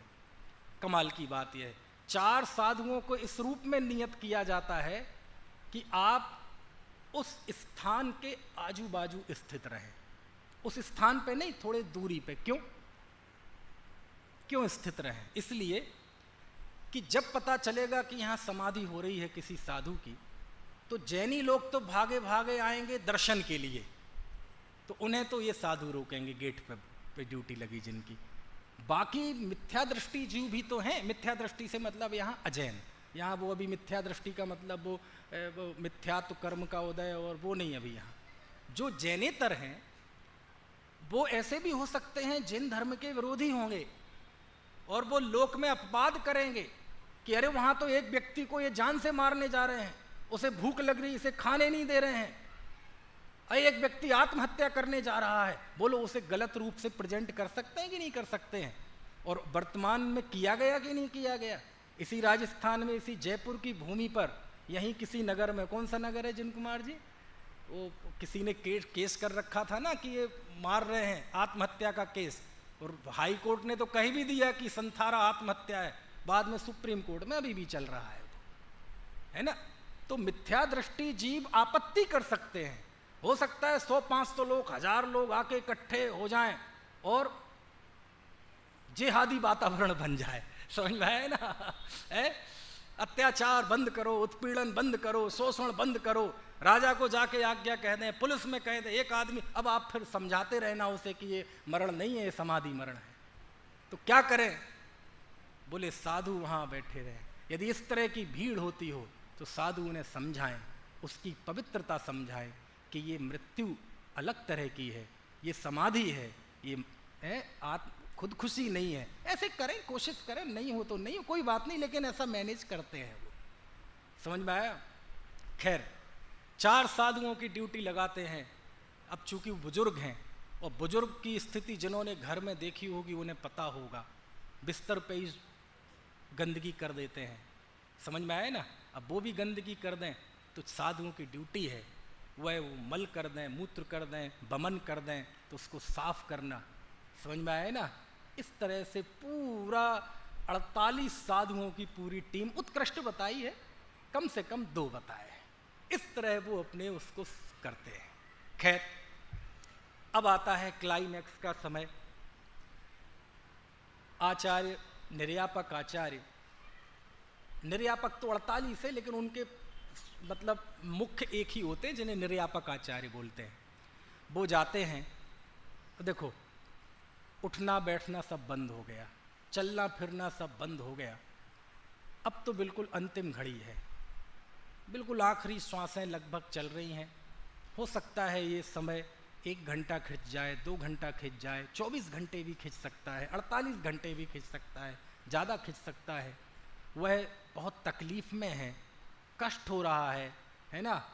कमाल की बात यह है, 4 साधुओं को इस रूप में नियत किया जाता है कि आप उस स्थान के आजू बाजू स्थित रहें, उस स्थान पे नहीं, थोड़े दूरी पे। क्यों स्थित रहें? इसलिए कि जब पता चलेगा कि यहाँ समाधि हो रही है किसी साधु की, तो जैनी लोग तो भागे भागे आएंगे दर्शन के लिए, तो उन्हें तो ये साधु रोकेंगे गेट पे ड्यूटी लगी जिनकी। बाकी मिथ्या दृष्टि जीव भी तो हैं। मिथ्या दृष्टि से मतलब यहाँ अजैन, यहाँ वो अभी मिथ्या दृष्टि का मतलब वो मिथ्यात्व कर्म का उदय, और वो नहीं अभी यहाँ। जो जैनेतर हैं वो ऐसे भी हो सकते हैं, जैन धर्म के विरोधी होंगे और वो लोक में अपवाद करेंगे कि अरे वहाँ तो एक व्यक्ति को ये जान से मारने जा रहे हैं, उसे भूख लग रही, इसे खाने नहीं दे रहे हैं, एक व्यक्ति आत्महत्या करने जा रहा है। बोलो उसे गलत रूप से प्रेजेंट कर सकते हैं कि नहीं कर सकते हैं? और वर्तमान में किया गया कि नहीं किया गया? इसी राजस्थान में, इसी जयपुर की भूमि पर, यहीं किसी नगर में, कौन सा नगर है जिन कुमार जी, वो किसी ने केस कर रखा था ना कि ये मार रहे हैं, आत्महत्या का केस, और हाई कोर्ट ने तो कह भी दिया कि संथारा आत्महत्या है। बाद में सुप्रीम कोर्ट में अभी भी चल रहा है ना? तो मिथ्या दृष्टि जीव आपत्ति कर सकते हैं। हो सकता है 100-500 लोग, 1000 लोग आके इकट्ठे हो जाएं और जिहादी वातावरण बन जाए। समझ में आए ना? अत्याचार बंद करो, उत्पीड़न बंद करो, शोषण बंद करो, राजा को जाके आज्ञा कह दें, पुलिस में कह दें, एक आदमी, अब आप फिर समझाते रहना उसे कि ये मरण नहीं है, ये समाधि मरण है। तो क्या करें? बोले साधु वहाँ बैठे रहें। यदि इस तरह की भीड़ होती हो तो साधु उन्हें समझाएं, उसकी पवित्रता समझाएं कि ये मृत्यु अलग तरह की है, ये समाधि है, ये खुदकुशी नहीं है। ऐसे करें, कोशिश करें, नहीं हो तो नहीं हो, कोई बात नहीं, लेकिन ऐसा मैनेज करते हैं वो। समझ में आया? खैर, 4 साधुओं की ड्यूटी लगाते हैं। अब चूंकि बुजुर्ग हैं, और बुजुर्ग की स्थिति जिन्होंने घर में देखी होगी उन्हें पता होगा, बिस्तर पे ही गंदगी कर देते हैं। समझ में आया ना? अब वो भी गंदगी कर दें तो साधुओं की ड्यूटी है वह वो मल कर दें, मूत्र कर दें, बमन कर दें, तो उसको साफ करना। समझ में आया ना? इस तरह से पूरा 48 साधुओं की पूरी टीम, उत्कृष्ट बताई है, कम से कम 2 बताए हैं। इस तरह वो अपने उसको करते हैं। खैर, अब आता है क्लाइमैक्स का समय। आचार्य, निर्यापक आचार्य, निर्यापक तो 48 है, लेकिन उनके मतलब मुख्य एक ही होते हैं जिन्हें निर्यापक आचार्य बोलते हैं। वो जाते हैं, देखो उठना बैठना सब बंद हो गया, चलना फिरना सब बंद हो गया, अब तो बिल्कुल अंतिम घड़ी है, बिल्कुल आखिरी श्वासें लगभग चल रही हैं। हो सकता है ये समय 1 घंटा खिंच जाए, 2 घंटा खिंच जाए, 24 घंटे भी खिंच सकता है, 48 घंटे भी खिंच सकता है, ज़्यादा खिंच सकता है। वह बहुत तकलीफ़ में है, कष्ट हो रहा है ना,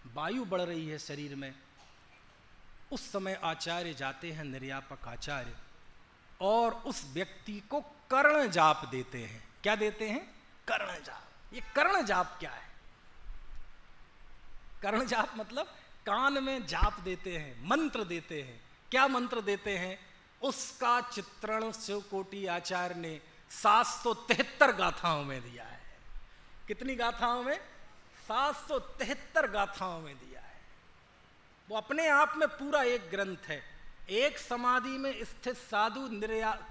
वायु बढ़ रही है शरीर में। उस समय आचार्य जाते हैं, निर्यापक आचार्य, और उस व्यक्ति को कर्ण जाप देते हैं। क्या देते हैं? कर्ण जाप। ये कर्ण जाप क्या है? कर्ण जाप मतलब कान में जाप देते हैं, मंत्र देते हैं। क्या मंत्र देते हैं? उसका चित्रण शिवकोटि आचार्य ने 773 गाथाओं में दिया है। कितनी गाथाओं में? 773 गाथाओं में दिया है। वो अपने आप में पूरा एक ग्रंथ है। एक समाधि में स्थित साधु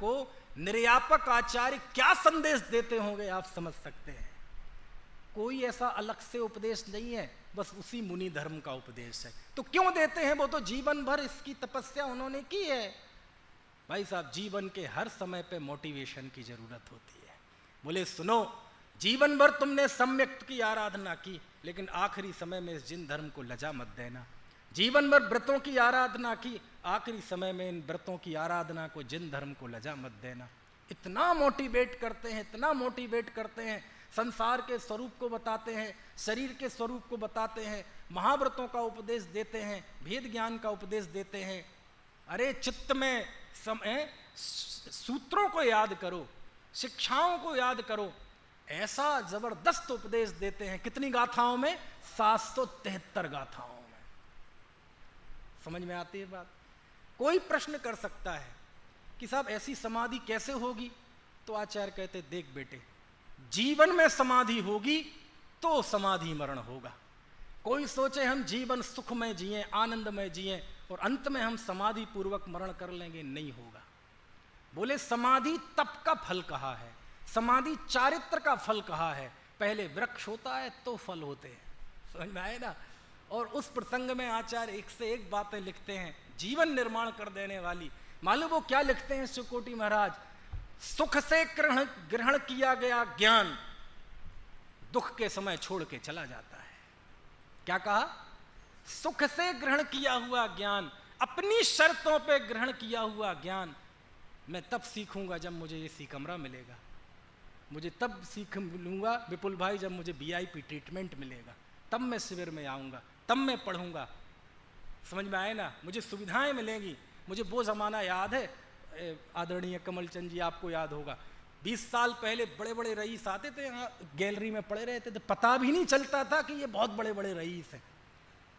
को निर्यापक आचार्य क्या संदेश देते होंगे आप समझ सकते हैं। कोई ऐसा अलग से उपदेश नहीं है, बस उसी मुनि धर्म का उपदेश है। तो क्यों देते हैं? वो तो जीवन भर इसकी तपस्या उन्होंने की है। भाई साहब, जीवन के हर समय पे मोटिवेशन की जरूरत होती है। बोले सुनो, जीवन भर तुमने सम्यक की आराधना की, लेकिन आखिरी समय में इस जिन धर्म को लजा मत देना। जीवन भर व्रतों की आराधना की, आखिरी समय में इन व्रतों की आराधना को, जिन धर्म को लजा मत देना। इतना मोटिवेट करते हैं, इतना मोटिवेट करते हैं, संसार के स्वरूप को बताते हैं, शरीर के स्वरूप को बताते हैं, महाव्रतों का उपदेश देते हैं, भेद ज्ञान का उपदेश देते हैं। अरे चित्त में सूत्रों को याद करो, शिक्षाओं को याद करो, ऐसा जबरदस्त उपदेश देते हैं। कितनी गाथाओं में? 773 गाथाओं में। समझ में आती है बात? कोई प्रश्न कर सकता है कि साहब ऐसी समाधि कैसे होगी? तो आचार्य कहते, देख बेटे, जीवन में समाधि होगी तो समाधि मरण होगा। कोई सोचे हम जीवन सुख में जिए, आनंद में जिए और अंत में हम समाधि पूर्वक मरण कर लेंगे, नहीं होगा। बोले समाधि तप का फल कहा है, समाधि चारित्र का फल कहा है। पहले वृक्ष होता है तो फल होते हैं। समझ में आए ना? और उस प्रसंग में आचार्य एक से एक बातें लिखते हैं जीवन निर्माण कर देने वाली। मालूम वो क्या लिखते हैं शिवकोटि महाराज? सुख से ग्रहण किया गया ज्ञान दुख के समय छोड़ के चला जाता है। क्या कहा? सुख से ग्रहण किया हुआ ज्ञान, अपनी शर्तों पे ग्रहण किया हुआ ज्ञान मैं तब सीखूंगा जब मुझे एसी कमरा मिलेगा, मुझे तब सीख लूंगा विपुल भाई जब मुझे वीआईपी ट्रीटमेंट मिलेगा, तब मैं शिविर में आऊंगा, तब मैं पढ़ूंगा। समझ में आए ना? मुझे सुविधाएं मिलेंगी। मुझे वो जमाना याद है, आदरणीय कमलचंद जी आपको याद होगा, 20 साल पहले बड़े बड़े रईस आते थे यहाँ गैलरी में पड़े रहते थे, पता भी नहीं चलता था कि ये बहुत बड़े बड़े रईस हैं।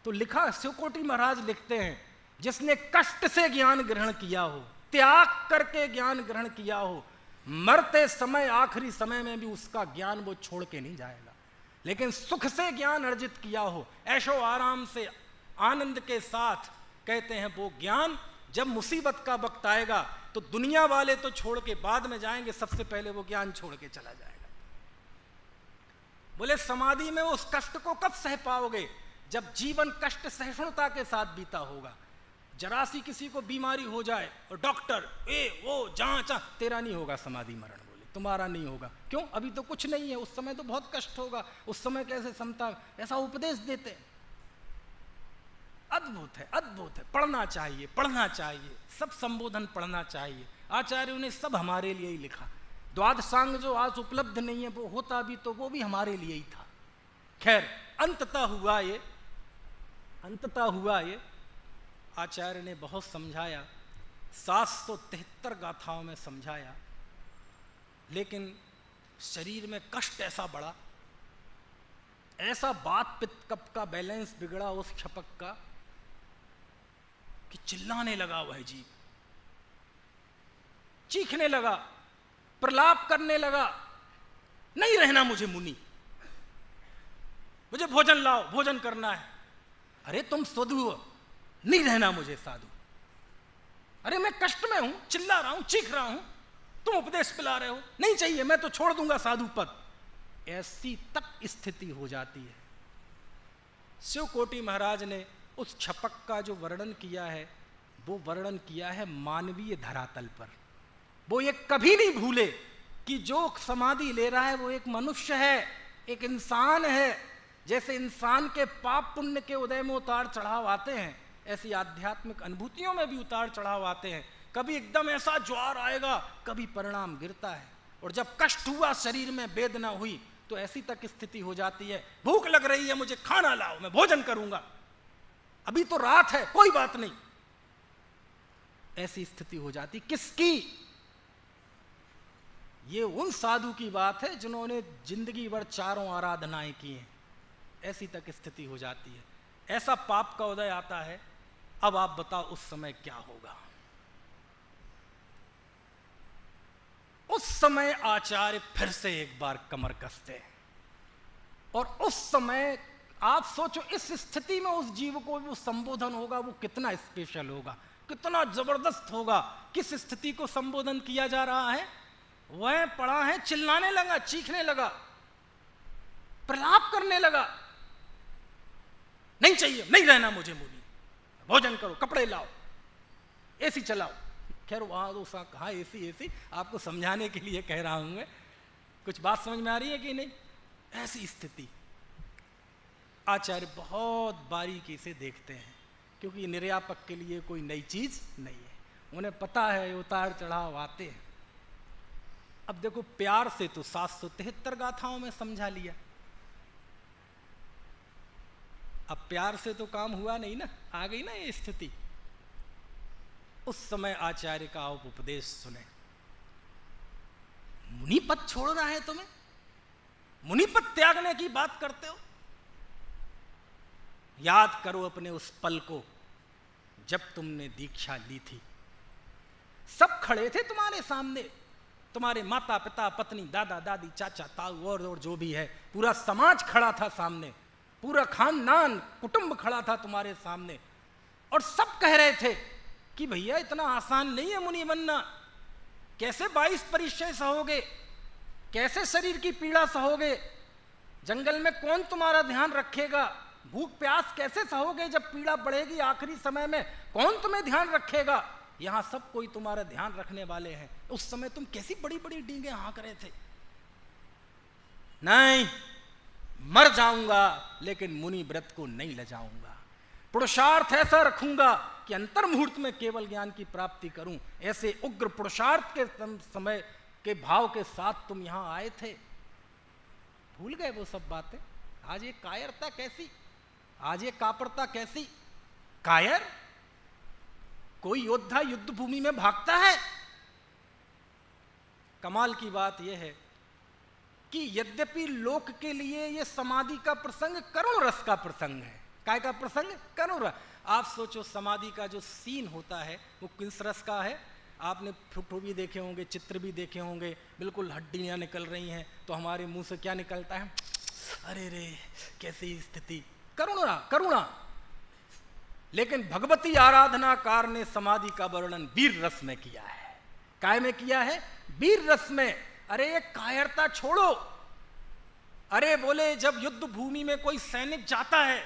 तो लिखा, शिवकोटि महाराज लिखते हैं, जिसने कष्ट से ज्ञान ग्रहण किया हो, त्याग करके ज्ञान ग्रहण किया हो, मरते समय आखिरी समय में भी उसका ज्ञान वो छोड़ के नहीं जाएगा। लेकिन सुख से ज्ञान अर्जित किया हो, ऐशो आराम से आनंद के साथ, कहते हैं वो ज्ञान जब मुसीबत का वक्त आएगा तो दुनिया वाले तो छोड़ के बाद में जाएंगे, सबसे पहले वो ज्ञान छोड़ के चला जाएगा। बोले समाधि में उस कष्ट को कब सह पाओगे? जब जीवन कष्ट सहिष्णुता के साथ बीता होगा। जरा सी किसी को बीमारी हो जाए और डॉक्टर वो जांच, तेरा नहीं होगा समाधि मरण, बोले तुम्हारा नहीं होगा। क्यों? अभी तो कुछ नहीं है, उस समय तो बहुत कष्ट होगा, उस समय कैसे समता। ऐसा उपदेश देते हैं। अद्भुत है, अद्भुत है। पढ़ना चाहिए, पढ़ना चाहिए, सब संबोधन पढ़ना चाहिए। आचार्यों ने सब हमारे लिए ही लिखा। द्वादशांग जो आज उपलब्ध नहीं है, वो होता भी तो वो भी हमारे लिए ही था। खैर, अंततः हुआ ये। आचार्य ने बहुत समझाया, 773 गाथाओं में समझाया, लेकिन शरीर में कष्ट ऐसा बढ़ा, ऐसा बात पित्त कप का बैलेंस बिगड़ा उस क्षपक का कि चिल्लाने लगा वह जीव, चीखने लगा, प्रलाप करने लगा, नहीं रहना मुझे मुनि, मुझे भोजन लाओ, भोजन करना है। अरे तुम साधु हो, नहीं रहना मुझे साधु। अरे मैं कष्ट में हूं, चिल्ला रहा हूं, चीख रहा हूं, तुम उपदेश पिला रहे हो, नहीं चाहिए, मैं तो छोड़ दूंगा साधु पद। ऐसी तक स्थिति हो जाती है। शिवकोटि महाराज ने उस छपक का जो वर्णन किया है, वो वर्णन किया है मानवीय धरातल पर। वो ये कभी नहीं भूले कि जो समाधि ले रहा है वो एक मनुष्य है, एक इंसान है। जैसे इंसान के पाप पुण्य के उदय में उतार चढ़ाव आते हैं, ऐसी आध्यात्मिक अनुभूतियों में भी उतार चढ़ाव आते हैं। कभी एकदम ऐसा ज्वार आएगा, कभी परिणाम गिरता है। और जब कष्ट हुआ, शरीर में वेदना हुई, तो ऐसी तक स्थिति हो जाती है, भूख लग रही है, मुझे खाना लाओ, मैं भोजन करूंगा, अभी तो रात है, कोई बात नहीं। ऐसी स्थिति हो जाती किसकी? ये उन साधु की बात है जिन्होंने जिंदगी भर चारों आराधनाएं की हैं, ऐसी तक स्थिति हो जाती है, ऐसा पाप का उदय आता है। अब आप बताओ उस समय क्या होगा। उस समय आचार्य फिर से एक बार कमर कसते हैं, और उस समय आप सोचो इस स्थिति में उस जीव को वो संबोधन होगा, वो कितना स्पेशल होगा, कितना जबरदस्त होगा। किस स्थिति को संबोधन किया जा रहा है? वह पड़ा है, चिल्लाने लगा, चीखने लगा, प्रलाप करने लगा, नहीं चाहिए, नहीं रहना मुझे मुनि, भोजन करो, कपड़े लाओ, एसी चलाओ। खैर वहां तो कहा एसी, आपको समझाने के लिए कह रहा हूं मैं, कुछ बात समझ में आ रही है कि नहीं? ऐसी स्थिति आचार्य बहुत बारीकी से देखते हैं, क्योंकि निर्यापक के लिए कोई नई चीज नहीं है, उन्हें पता है उतार चढ़ाव आते हैं। अब देखो, प्यार से तो 773 गाथाओं में समझा लिया, अब प्यार से तो काम हुआ नहीं ना, आ गई ना ये स्थिति। उस समय आचार्य का आप उपदेश सुने। मुनि पद छोड़ना है तुम्हें? मुनि पद त्यागने की बात करते हो? याद करो अपने उस पल को जब तुमने दीक्षा ली थी। सब खड़े थे तुम्हारे सामने, तुम्हारे माता पिता, पत्नी, दादा दादी, चाचा ताऊ और जो भी है, पूरा समाज खड़ा था सामने, पूरा खानदान कुटुंब खड़ा था तुम्हारे सामने, और सब कह रहे थे कि भैया इतना आसान नहीं है मुनि बनना, कैसे 22 परिचय सहोगे, कैसे शरीर की पीड़ा सहोगे, जंगल में कौन तुम्हारा ध्यान रखेगा, भूख प्यास कैसे सहोगे, जब पीड़ा बढ़ेगी आखिरी समय में कौन तुम्हें ध्यान रखेगा, यहां सब कोई तुम्हारा ध्यान रखने वाले हैं। उस समय तुम कैसी बड़ी बड़ी डींगे हाँक रहे थे। नहीं, मर जाऊंगा लेकिन मुनि व्रत को नहीं लजाऊंगा, पुरुषार्थ ऐसा रखूंगा कि अंतर मुहूर्त में केवल ज्ञान की प्राप्ति करूं। ऐसे उग्र पुरुषार्थ के समय के भाव के साथ तुम यहां आए थे, भूल गए वो सब बातें। आज ये कायरता कैसी, आज ये कापरता कैसी। कायर कोई योद्धा युद्ध भूमि में भागता है। कमाल की बात यह है कि यद्यपि लोक के लिए यह समाधि का प्रसंग करुण रस का प्रसंग है। काय का प्रसंग? करुण रस। आप सोचो समाधि का जो सीन होता है वो किस रस का है। आपने फोटो भी देखे होंगे, चित्र भी देखे होंगे, बिल्कुल हड्डियां निकल रही हैं तो हमारे मुंह से क्या निकलता है? अरे रे कैसी स्थिति, करुणा करुणा। लेकिन भगवती आराधनाकार ने समाधि का वर्णन वीर रस में किया है। काय में किया है? वीर रस में। अरे ये कायरता छोड़ो। अरे बोले जब युद्ध भूमि में कोई सैनिक जाता है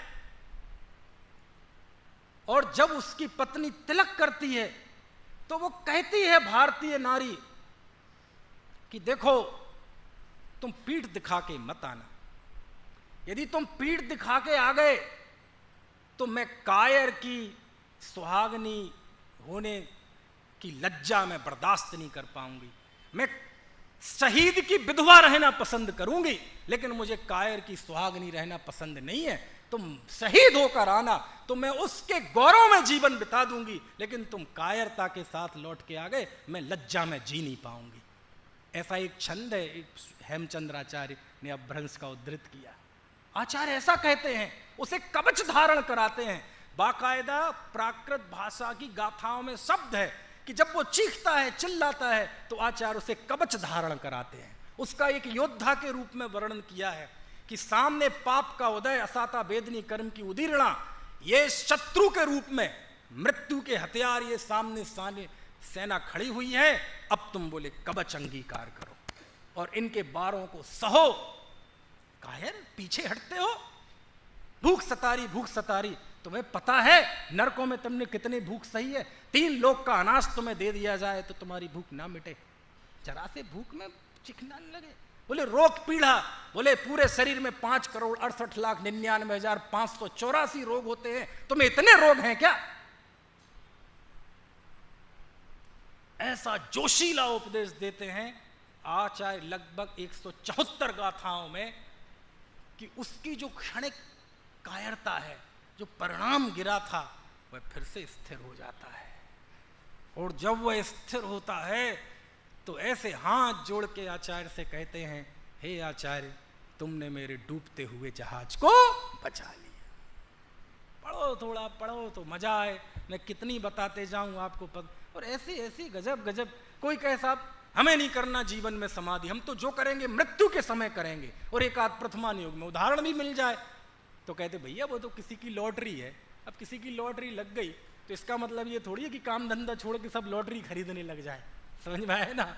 और जब उसकी पत्नी तिलक करती है तो वो कहती है भारतीय नारी कि देखो तुम पीठ दिखा के मत आना, यदि तुम पीठ दिखा के आ गए तो मैं कायर की सुहागनी होने की लज्जा में बर्दाश्त नहीं कर पाऊंगी। मैं शहीद की विधवा रहना पसंद करूंगी लेकिन मुझे कायर की सुहागनी रहना पसंद नहीं है। तुम शहीद होकर आना तो मैं उसके गौरव में जीवन बिता दूंगी, लेकिन तुम कायरता के साथ लौट के आ गए, मैं लज्जा में जी नहीं पाऊंगी। ऐसा एक छंद है, एक हेमचंद्राचार्य ने अपभ्रंश का उद्धृत किया। आचार्य ऐसा कहते हैं, उसे कवच धारण कराते हैं। बाकायदा प्राकृत भाषा की गाथाओं में शब्द है कि जब वो चीखता है, चिल्लाता है तो आचार्य उसे कवच धारण कराते हैं। उसका एक योद्धा के रूप में वर्णन किया है कि सामने पाप का उदय, असाता वेदनी कर्म की उदीर्णा, ये शत्रु के रूप में मृत्यु के हथियार ये सामने सेना खड़ी हुई है। अब तुम बोले कवच अंगीकार करो और इनके बारों को सहो। कायर पीछे हटते हो? भूख सतारी, भूख सतारी। तुम्हें पता है नरकों में तुमने कितनी भूख सही है? 3 लोक का अनाज तुम्हें दे दिया जाए तो तुम्हारी भूख ना मिटे, जरा से भूख में चिकना लगे। बोले रोग पीड़ा, बोले पूरे शरीर में 5,68,99,584 रोग होते हैं, तुम्हें इतने रोग हैं क्या? ऐसा जोशीला उपदेश देते हैं आचार्य लगभग 174 गाथाओं में कि उसकी जो क्षणिक कायरता है, जो परिणाम गिरा था, वह फिर से स्थिर हो जाता है। और जब वह स्थिर होता है तो ऐसे हाथ जोड़ के आचार्य से कहते हैं, हे आचार्य, तुमने मेरे डूबते हुए जहाज को बचा लिया। पढ़ो थोड़ा, पढ़ो तो मजा आए, मैं कितनी बताते जाऊं आपको और ऐसी ऐसी गजब गजब। कोई कहे साहब हमें नहीं करना जीवन में समाधि, हम तो जो करेंगे मृत्यु के समय करेंगे, और एक आध प्रथमान योग में उदाहरण भी मिल जाए तो कहते भैया वो तो किसी की लॉटरी है। अब किसी की लॉटरी लग गई तो इसका मतलब ये थोड़ी है कि काम धंधा छोड़ के सब लॉटरी खरीदने लग जाए। समझ में आए ना?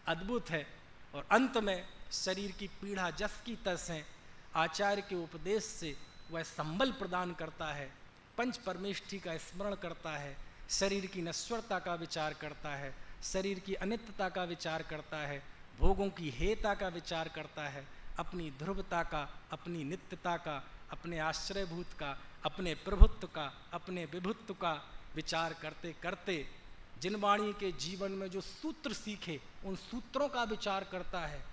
अद्भुत है। और अंत में शरीर की पीड़ा जस की तस है, आचार्य के उपदेश से वह संबल प्रदान करता है, पंच परमेष्ठी का स्मरण करता है, शरीर की नश्वरता का विचार करता है, शरीर की अनित्यता का विचार करता है, भोगों की हेयता का विचार करता है, अपनी ध्रुवता का, अपनी नित्यता का, अपने आश्रयभूत का, अपने प्रभुत्व का, अपने विभुत्व का विचार करते करते जिनवाणी के जीवन में जो सूत्र सीखे उन सूत्रों का विचार करता है।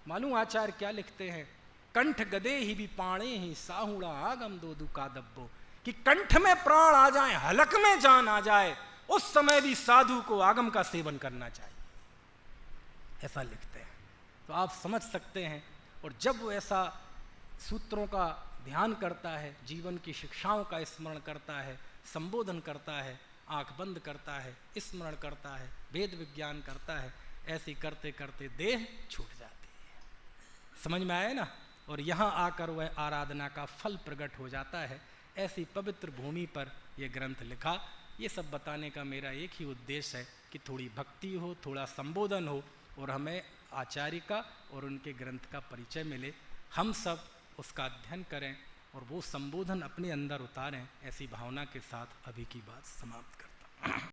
मालूम आचार्य क्या लिखते हैं? कंठ गदे ही भी पाणे ही साहुड़ा आगम दो दुका दब्बो, कि कंठ में प्राण आ जाए, हलक में जान आ जाए, उस समय भी साधु को आगम का सेवन करना चाहिए, ऐसा लिखते हैं। तो आप समझ सकते हैं। और जब वो ऐसा सूत्रों का ध्यान करता है, जीवन की शिक्षाओं का स्मरण करता है, संबोधन करता है, आंख बंद करता है, स्मरण करता है, वेद विज्ञान करता है, ऐसे करते करते देह छूट जाती है। समझ में आया ना? और यहाँ आकर वह आराधना का फल प्रकट हो जाता है। ऐसी पवित्र भूमि पर यह ग्रंथ लिखा। ये सब बताने का मेरा एक ही उद्देश्य है कि थोड़ी भक्ति हो, थोड़ा संबोधन हो, और हमें आचार्य का और उनके ग्रंथ का परिचय मिले। हम सब उसका अध्ययन करें और वो संबोधन अपने अंदर उतारें। ऐसी भावना के साथ अभी की बात समाप्त करता हूँ।